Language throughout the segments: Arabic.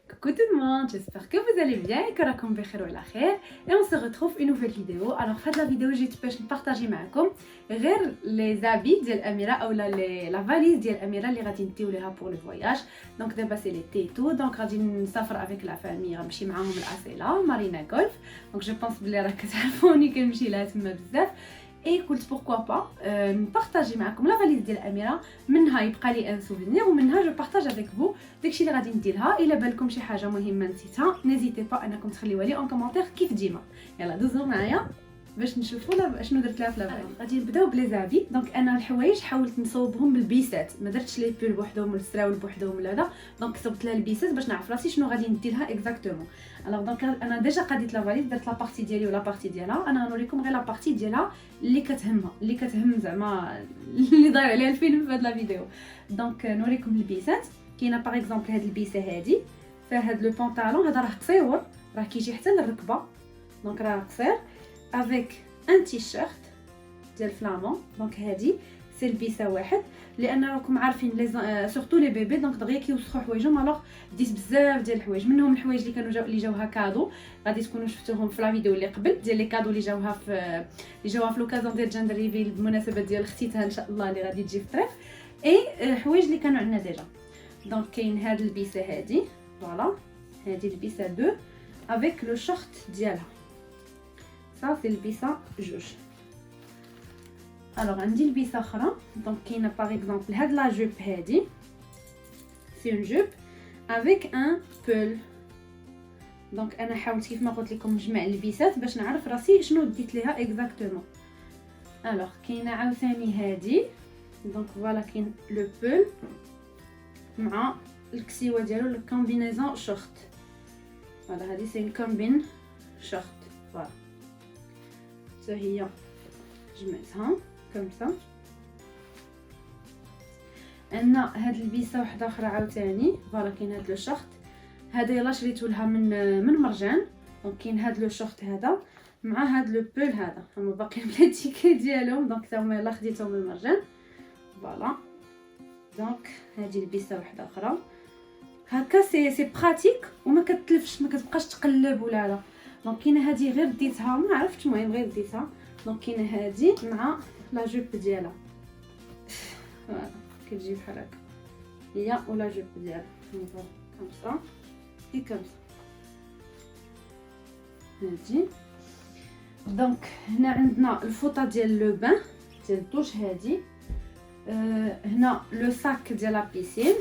Coucou tout le monde, j'espère que vous allez bien et que راكم بخير وعلى خير. Et on se retrouve une nouvelle vidéo. Alors في هاد لا فيديو جيت باش نبارطاجي معكم غير لي زابي ديال اميره اولا لا فاليز ديال اميره اللي غادي نديو ليها بور لو فواياج. دونك دابا سي ليتي تو، دونك غادي نسافر افيك لا فامي، غنمشي معاهم لاسيلا مارينا غولف. دونك جو بونس بلي راه كتعرفوني كنمشي لها تما بزاف. اي قلت بوركوا با نبارطاجي معكم لا فاليز ديال اميره، منها يبقى لي ان سوفينير ومنها جو بارطاج افيك فو داكشي اللي غادي نديرها. الا بالكم شي حاجه مهمه نسيتها نيزيتي با انكم تخليوها لي اون كومونتير كيف ديما. يلا دوزو معايا باش نشوفوا شنو درت لها في لا فاليز. غادي نبداو بلي زابي. دونك انا الحوايج حاولت نصوبهم بالبيسات، ما درتش لي بول بوحدهم والسراول بوحدهم ولا هذا. دونك صوبت لها البيسات باش نعرف راسي شنو غادي ندير لها اكزاكتومون. الوغ دونك انا ديجا قاديت لا فاليز، درت لا بارتي ديالي ولا بارتي ديالها. انا غنوريكم غير لا بارتي ديالها اللي كتهمها، اللي كتهم زعما اللي داير عليها الفيلم في هاد لا فيديو. دونك نوريكم البيسات. كاينه باغ اكزومبل هاد البيسه هادي فيها هاد لو بونطالون، هذا راه قصيور، راه كيجي حتى للركبه، دونك راه قصير افيك ان تيشيرت ديال فلامون. دونك هادي سي البيسه واحد، لان راكم عارفين لي سورتو لي بيبي دونك دغيا كيوسخوا حوايجهم. الوغ ديت بزاف ديال الحوايج، منهم الحوايج اللي كانوا اللي جاوها كادو، غادي تكونوا شفتوهم في لا فيديو اللي قبل ديال لي كادو اللي جاوها في لوكازون ديال جندر ريفيل بمناسبه ديال اختيتها ان شاء الله اللي غادي تجي في الطريق. اي حوايج اللي كانوا عندنا ديجا. دونك كاين هاد البيسه هادي، فوالا هادي البيسه 2 افيك لو شورت ديالها، صا سي البيسه جوج. الوغ عندي البيسه اخرى. دونك كاينه باغ اكزومبل هاد لا جوب هادي سي اون جوب افيك ان بول. دونك انا حاولت كيف ما قلت لكم نجمع البيسات باش نعرف راسي شنو ديت ليها اكزاكتومون. الوغ كاينه عاوتاني هادي، دونك فوالا كاين لو بول مع الكسيوه ديالو لو كومبينيزون شورت. فوالا هادي سي كومبين شورت، فوالا حتى هي جمعتها كم سا. عندنا هاد البيسه وحده اخرى عاوتاني، فوالا كاين هاد لو شورت هذا يلا شريته لها من مرجان. دونك كاين هاد لو شورت هذا مع هاد لو بول هذا، هما باقيين بلا تيكي ديالهم، دونك حتى هما يلا خديتهم من مرجان. فوالا دونك هادي البيسه وحده اخرى هكا سي براتيك وما كتلفش، ما كتبقاش تقلب ولا هذا. دونك كاينه هادي غير ديتها ما عرفتش، المهم غير ديتها. دونك كاينه هادي مع لا جوب ديالها، فوالا كتجي بحال هكا هي ولا جوب ديالها كم صا اي كم صا هادي. دونك هنا عندنا الفوطه ديال لو بان ديال الدوش هادي. هنا لو ساك ديال لا بيسين،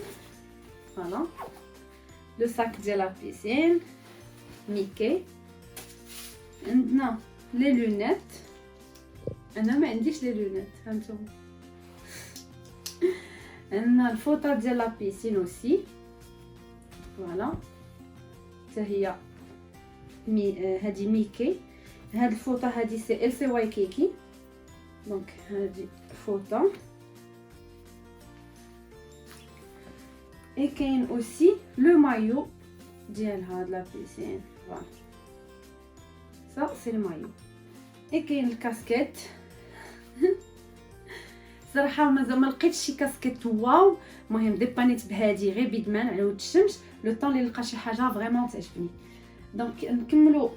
فوالا لو ساك ديال لا بيسين ميكي. عندنا لي لونيت، انا ما عنديش لي لونيت هانتوما. عندنا الفوطه ديال لا بيسين اوسي، فوالا حتى هي هادي ميكي. هاد الفوطه هادي سي ال سي واي كيكي. دونك هادي فوطه. اي كاين اوسي لو مايو ديال هاد لا بيسين، فوالا صا سي المايو. اي كاين الكاسكيت. صراحه ما لقيتش شي كاسكيت واو، المهم ديبانيت بهادي غير بيدمان على ود الشمس لو طون اللي نلقى شي حاجه فريمون تعجبني. دونك نكملوا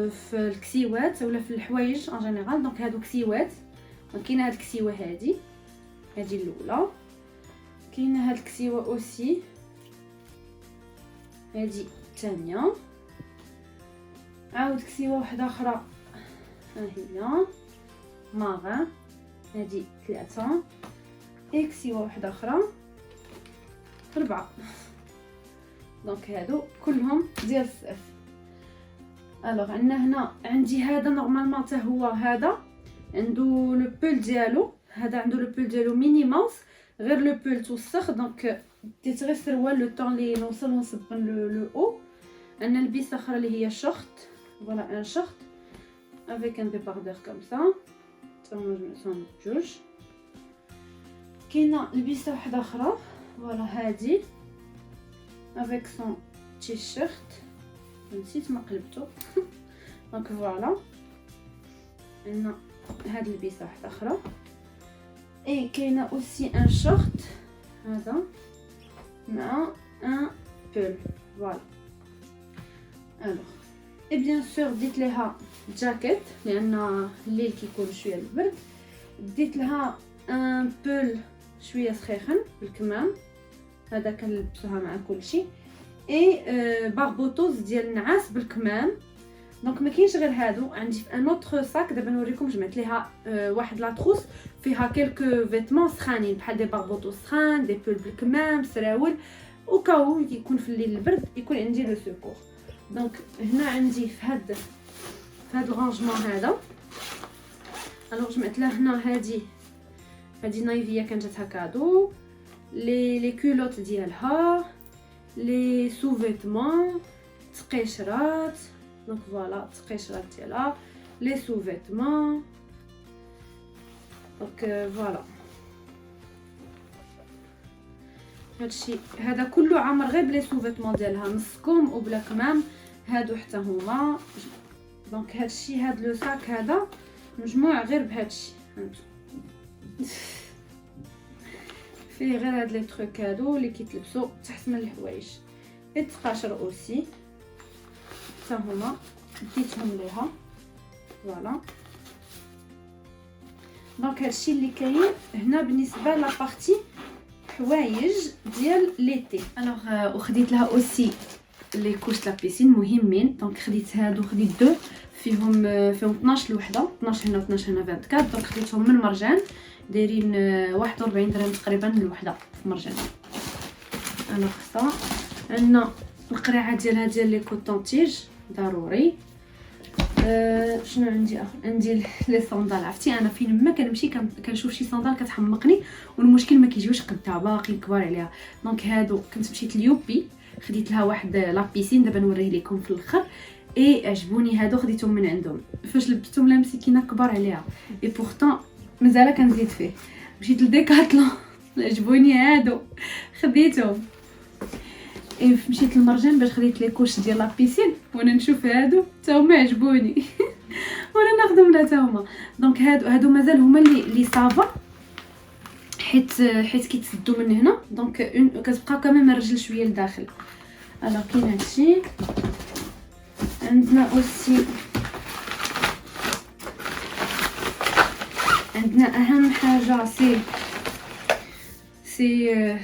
في الكسيوات ولا في الحوايج ان جينيرال. دونك هادو كسيوات، دونك كاينه هاد الكسيوه هادي الاولى، كاينه هاد الكسيوه اوسي هادي الثانيه، عاود كسيوه واحده اخرى ها هي ماغا هادي 3، كسيوه واحده اخرى 4. دونك هادو كلهم ديال الصيف. الوغ عندنا هنا عندي هذا نورمالمون حتى هو هذا عنده لو بول ديالو، هذا عنده لو بول ديالو ميني ماوس، غير لو بول توسخ. دونك ديت غير سروال لو طون لي نوصل ونصبن لو او. عندنا البيسه اخرى اللي هي شورت، فوالا ان شورت افيك ان ديباردور كوم سا، تما جمعتهم بجوج. كاينه البيسه واحده اخرى فوالا هادي افيك سون تيشيرت، نسيت ما قلبته. دونك فوالا عندنا هاد البيسه واحده اخرى. اي كاينه اوسي ان شورت هذا مع ان بول، فوالا الوغ اي بيان سور ديت ليها جاكيت لان الليل كيكون شويه البرد. ديت لها ان بول شويه سخيخن بالكمام، هذا كنلبسوها مع كلشي. اي باربوطوز ديال النعاس بالكمام. دونك ما كاينش غير هادو، عندي في ان اوتر ساك دابا نوريكم. جمعت ليها واحد لاطروس فيها كلكو فيتمون سخانين بحال دي باربوطوز سخان، دي بول بالكمام، سراول، وكاو يكون في الليل البرد يكون عندي لو سيكور. دونك هنا عندي في هاد الرانجمون هذا. الوغ جمعت له هنا هادي نايفيه كانت جاتها كادو، لي كولوت ديالها، لي سو فيتمون، تقيشرات. دونك فوالا تقيشرات ديالها، لي سو فيتمون. دونك فوالا هادشي هذا كله عامر غير بلي سو فيتمون ديالها، مسكوم وبلا كمام هادو حتى هما. دونك هادشي هاد لو ساك هذا مجموع غير بهادشي، هانتو فيه غير هاد لي تروك هادو اللي كيتلبسوا تحت من الحوايج. التقاشر اوسي حتى هما ديتهم ليها فوالا. دونك هادشي اللي كاين هنا بالنسبه لا بارتي حوايج ديال ليتي. الوغ وخديت لها اوسي لي كوش لا بيسين مهمين. دونك خديت هادو، خديت دو فيهم 12 الوحده، 12 هنا و 12 هنا 24. دونك خديتهم من مرجان دايرين 41 درهم تقريبا الوحده في مرجان. الوغ صا عندنا القريعه ديالها ديال لي كوطونتيج ضروري. شنو عندي اخر؟ عندي لي صوندال. عرفتي انا فين ما كنمشي كنشوف شي صوندال كتحمقني، والمشكل ما كيجيوش قدها باقي كبار عليها. دونك هادو كنت مشيت ليوبي خديت لها واحد لابيسين دابا نوريه لكم في الاخر. اي عجبوني هادو خديتهم من عندهم. فاش لبستهم لا مسكينه كبار عليها، اي بورطون مازال كنزيد فيه. مشيت لديكاتلون عجبوني هادو خديتهم. اي مشيت للمرجان باش خديت لي كوش ديال لابيسين وانا نشوف هادو حتى هما عجبوني وانا ناخذهم لا حتى هما. دونك هادو مازال هما اللي صافا حيت كيتسدوا من هنا. دونك كتبقى كمان الرجل شويه لداخل. الوغ كاين هادشي. عندنا اوسي عندنا اهم حاجه سي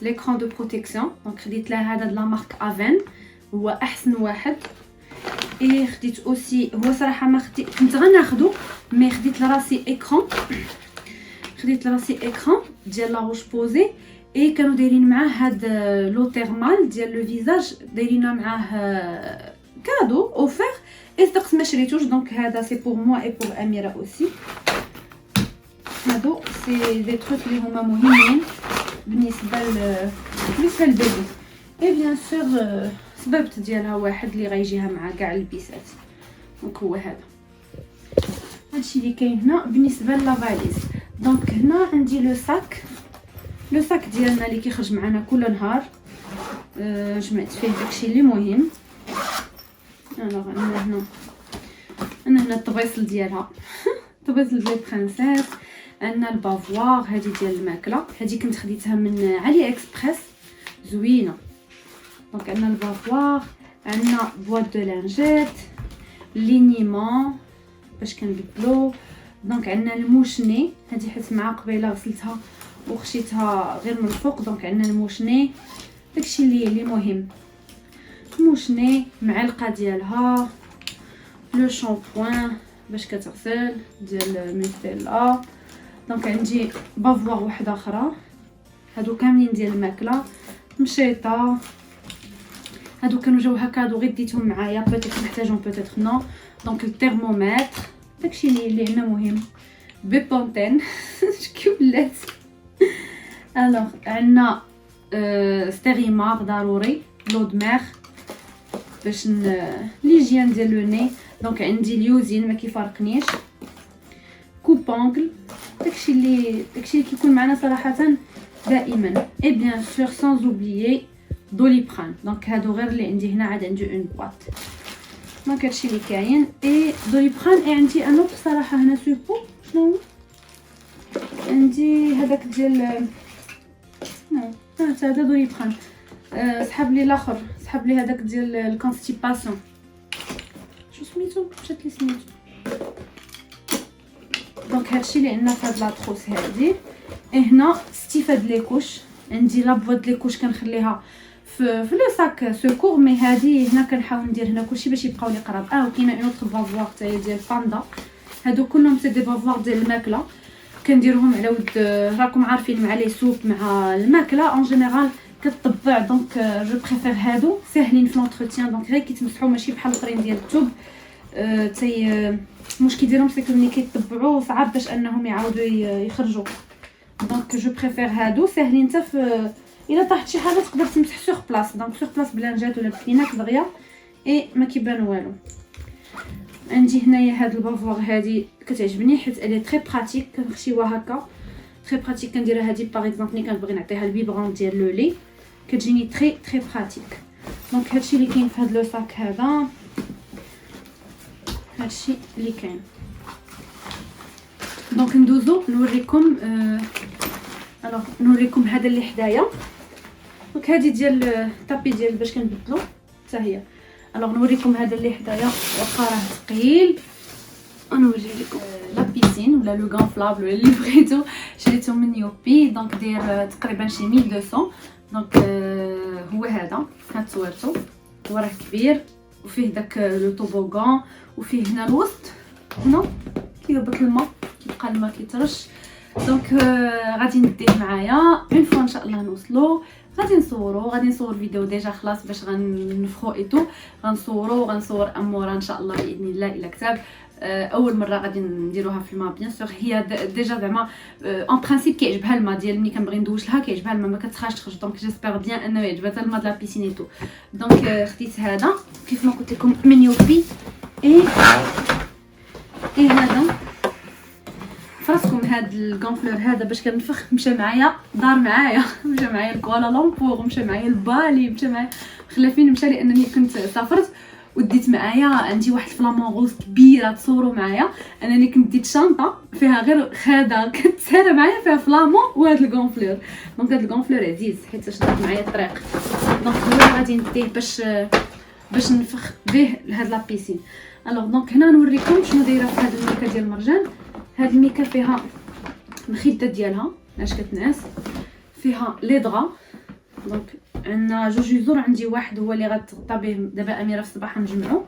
l'écran de protection. دونك خديت لها هذا د لا مارك افين، هو احسن واحد. اي خديت اوسي، هو صراحه ما كنت غناخذو مي خديت لراسي ايكران، ديال لا روش بوزي. اي كانوا دايرين معاه هاد لو تيرمال ديال لو فيزاج، دايرينه معاه كادو اوفر. اي صدقت ما شريتوش. دونك هذا سي بور موا اي بور اميره اوسي. هادو سي دي تروك اللي هما مهمين بالنسبه للبيبي. اي بيان سور سببت ديالها واحد اللي غيجيها مع كاع البيسات. دونك هو هادشي اللي كاين هنا بالنسبه لافاليز. دونك هنا عندي لو ساك ديالنا اللي كيخرج معنا كل نهار. جمعت فيه داكشي اللي مهم. الوغ عندنا هنا الطبيصل ديالها الطبيصل ديال برانسيس. عندنا البافوار هذه ديال الماكله، هذه كنت خديتها من علي اكسبريس زوينه. دونك عندنا البافوار، عندنا بواط دو لانجيت، لينيمون باش كنبدلو. دونك عندنا الموشني، هذه حيت مع قبيله غسلتها وخشيتها غير من الفوق. دونك عندنا الموشني، داكشي اللي مهم. موشني، معلقه ديالها، لو شامبوان باش كتغسل ديال ميتيلا. دونك عندي بافوار واحده اخرى، هادو كاملين ديال الماكله، مشيطه. هادو كانوا جاو هكادو غير ديتهم معايا، بوتيت نحتاجهم بوتيت نو. دونك الترمومتر، داكشي اللي عندنا مهم. بيبونتين شكي ولات. الوغ عندنا ستيريمار ضروري، لو دماغ باش ليجيان ديال لو ني. دونك عندي اليوزين ما كيفارقنيش، كوبونغل، داكشي اللي كيكون معنا صراحه دائما. اي بيان سور سانز اوبليي دوليبران. دونك هادو غير اللي عندي هنا، عاد عندي اون بواط. دونك هادشي اللي كاين. اي دوليبران. اي عندي ان اوتر صراحه هنا سوبو. شنو عندي هذاك ديال هذا دوليبران. سحب لي الاخر سحب لي هذاك ديال الكونستيباسيون، شو سميتو مشات لي سميتو. دونك هادشي اللي عندنا في هاد لاطروس هادي. هنا ستيفاد لي كوش، عندي لابوات لي كوش كنخليها في لو ساك سوكور، مي هادي هنا كنحاول ندير هنا كلشي باش يبقاو لي قراب. وكاينه اون اوتر بافوار حتى هي ديال باندا، هادو كلهم سي دي بافوار ديال الماكله كنديرهم على ود راكم عارفين مع لي سوب مع الماكله اون جينيرال كتطبع. دونك جو بريفير هادو ساهلين في لونتروتيان، دونك غير كيتمسحوا ماشي بحال الاخرين ديال التوب. تي المشكل ديالهم سي ملي كيطبعوا صعاب باش انهم يعاودوا يخرجوا. دونك جو بريفير هادو ساهلين حتى في الا طاحت شي حاجه تقدر تمسح سوغ بلاص. دونك سوغ بلاص بلانجات ولا بكلينات دغيا اي ما كيبان والو. عندي هنايا هاد البافوار هادي كتعجبني حيت الي تري براتيك، كنخشيوها هكا تري براتيك. كنديرها هادي باغ اكزومبل ملي كنبغي نعطيها البيبرون ديال لو لي كتجيني تري براتيك. دونك هادشي اللي كاين في هاد لو ساك هذا، هادشي اللي كاين. دونك ندوزو نوريكم الوغ نوريكم هذا اللي حدايا. دونك هادي ديال الطابي ديال باش كنبدلو حتى هي. الوغ نوريكم هذا اللي حدايا واخا راه ثقيل. نوري لكم لا بيسين ولا لو غانفلابل ولا اللي بغيتو، شريته من يوبي. دونك داير تقريبا شي 1200. دونك هو هذا كانت صورته، هو راه كبير وفيه داك لو طوبوغان، وفيه هنا الوسط هنا كيهبط الماء كيبقى الماء كيترش. دونك غادي نديه معايا اون فوا ان شاء الله نوصلو، غادي نصور فيديو ديجا خلاص باش غنفخو ايتو، غنصور امورا ان شاء الله باذن الله الا كتاب. اول مره غادي نديروها في الماء بيان سور. هي ديجا زعما اون برينسيپ كيعجبها الماء ديال ملي كنبغي ندوش لها كيعجبها الماء ما كتخاش تخرج. دونك جيسبر بيان انه يعجبها الماء د لا بيسين ايتو. دونك خديت هذا كيف ما قلت لكم من يوبي. اي هذا فراسكم هاد الكونفلور هذا باش كنفخ مشى معايا دار معايا مشى معايا لكوالالامبور، مشى معايا لبالي، مشى معايا خلا فين مشى لانني كنت سافرت وديت معايا عندي واحد فلامون غوز كبيره تصوروا معايا. انني كنت ديت شنطه فيها غير خاده كنت سايره معايا فيها فلامون وهاد الكونفلور. دونك هاد الكونفلور عزيز حيت شدات معايا الطريق. دونك هو غادي نديه باش نفخ به لهاد لا بيسين. الوغ دونك هنا نوريكم شنو دايره في هاد الميكا ديال المرجان. هاد الميكا فيها الخيطه ديالها اش كتنعس، فيها لي دغا. دونك عندنا جوج يزور، عندي واحد هو اللي غتغطى به دابا اميره في الصباح نجمعو.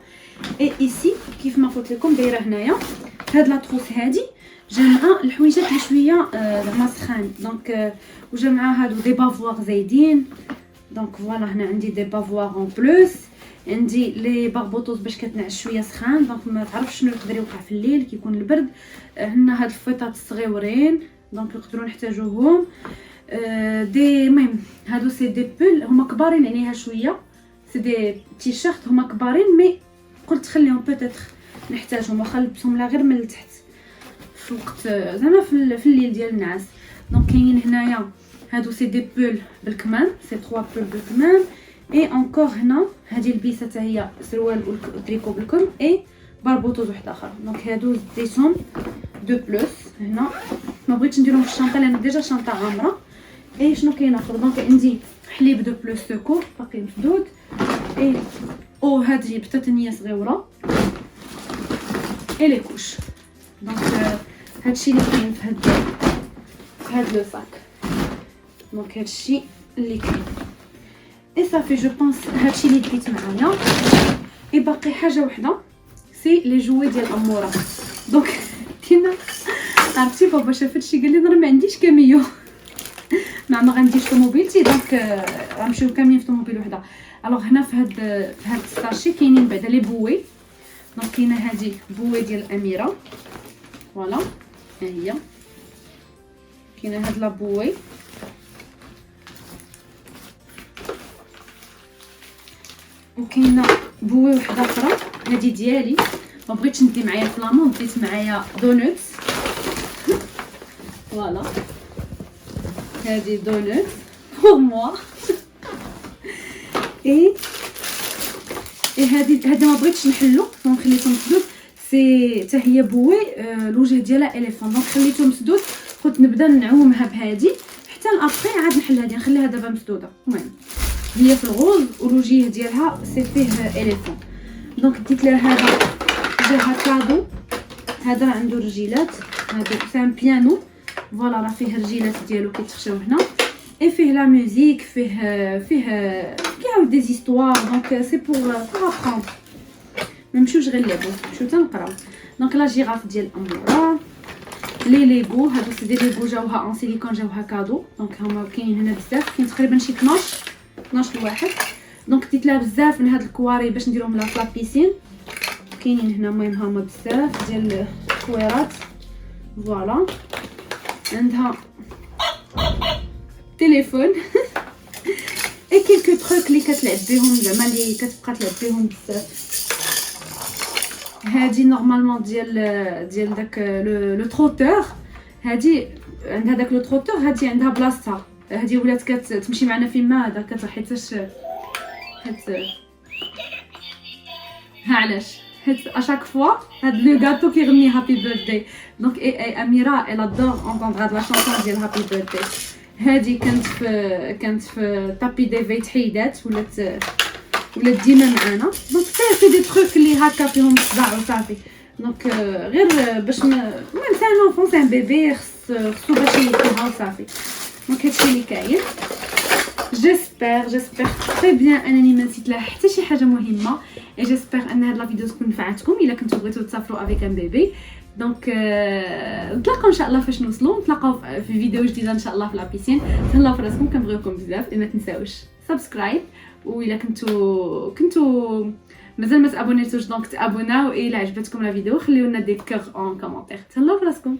اي ايسي كيف ما قلت لكم دايره هنايا هاد لاطروس هادي جامعه الحويجات اللي شويه زعما سخان. دونك وجامعه هادو دي بافوار زايدين. دونك فوالا هنا عندي دي بافوار اون بلوس، عندي لي باربوطوز باش كتنعس شويه سخان. دونك ما تعرفش شنو يقدر يوقع في الليل كيكون البرد. هنا هاد الفويطات الصغيورين دونك نقدروا نحتاجوهم. دي المهم هادو سي دي بول هما كبارين عليها شويه، سي دي تيشيرت هما كبارين مي قلت خليهم بوتيتر نحتاجهم واخا نلبسهم لا غير من التحت في وقت زعما في الليل ديال النعاس. دونك كاينين هنايا هادو سي دي بول بالكمام، سي 3 بول بالكمام. اي انكور هنا هذه البيسه حتى هي سروال والتريكو بالكم اي باربوطوز واحد اخر. دونك هادو ديسون دو بلوس. هنا ما بغيتش نديرهم في الشنطه لان ديجا الشنطه عامره. اي شنو كاين اخر؟ دونك عندي حليب دو بلوس سكور باقي مشدود. اي او هذه بتاتنيه صغيره اي لي كوش. دونك هادشي اللي كاين في هاد لو ساك. دونك هادشي اللي كاين اي صافي جو بونس هادشي اللي ديت معايا. اي باقي حاجه وحده سي لي جوي ديال اموره. دونك كاينه عرفتي بابا شاف هادشي قال لي انا ما عنديش كاميو ما غنديش طوموبيلتي. دونك غنمشيو كاملين في طوموبيل وحده. الوغ هنا في هاد الساشي كاينين بعدا لي بوي. دونك كاينه هادي بوي ديال الاميره فوالا ها هي كاينه هاد لا بوي. وكاينه بوي وحده اخرى هادي ديالي ما بغيتش ندي معايا فلامون، ديت معايا دونوتس فوالا هادي دونوت بور موا. اي هادي ما بغيتش نحلو دونك خليته مسدود. سي حتى هي بوي الوجه ديالها اليفون. دونك خليته مسدود قلت نبدا نعومها بهادي حتى لابري عاد نحل هادي نخليها دابا مسدوده. المهم هي في الغوز والوجيه ديالها سي فيه اليفون. دونك ديت لها هذا جاها كادو، هذا عنده رجيلات، هادو سي ان بيانو فوالا، راه فيه رجيلات ديالو كيتخشاو هنا، اي فيه لا ميوزيك، فيه كيعاود دي زيستوار. دونك سي بور ابروند، ما نمشيوش غير نلعبو، نمشيو حتى نقراو. دونك لا جيراف ديال امورا، لي ليغو هادو سي دي ليغو جاوها اون سيليكون، جاوها كادو. دونك هما كاينين هنا بزاف، كاين تقريبا شي 12 لواحد. دونك ديت لها بزاف من هاد الكواري باش نديرهم لها في لابيسين، كاينين هنا المهم هما بزاف ديال الكويرات فوالا. عندها تليفون اي كيلكو تروك اللي كتلعب بهم، زعما اللي كتبقى تلعب بهم بزاف. هادي نورمالمون ديال داك لو تروتور، هادي عندها داك لو تروتور، هادي عندها بلاصتها، هادي ولات كتمشي معنا فيما هذا حيتاش ها علاش حيت اشاك فوا هاد لو غاتو كيغني هابي بيرثداي. دونك اي اميره الا دور اونطوندر هاد لا شونسون ديال هابي بيرثداي. هادي كانت في طابي دي في تحيدات، ولات ديما معانا. دونك سي دي تروك اللي هكا فيهم صداع وصافي. دونك غير باش المهم سي ان اونفون، سي ان بيبي، خصو باش يلقاها وصافي. دونك هادشي اللي كاين. جيسبر تري بيان انني ما نسيت لها حتى شي حاجه مهمه، اي جيسبر ان هاد لا فيديو تكون نفعتكم الا كنتو بغيتو تسافروا افيك ان بيبي. دونك نتلاقاو ان شاء الله فاش نوصلوا، نتلاقاو في فيديو جديده ان شاء الله في لابيسين. تهلاو في راسكم، كنبغيوكم بزاف. ما تنساوش سبسكرايب، والا كنتو مازال ما تابونيتوش دونك تابوناو. الا عجبتكم لا فيديو خليو لنا دي كوغ اون كومونتير. تهلاو في راسكم.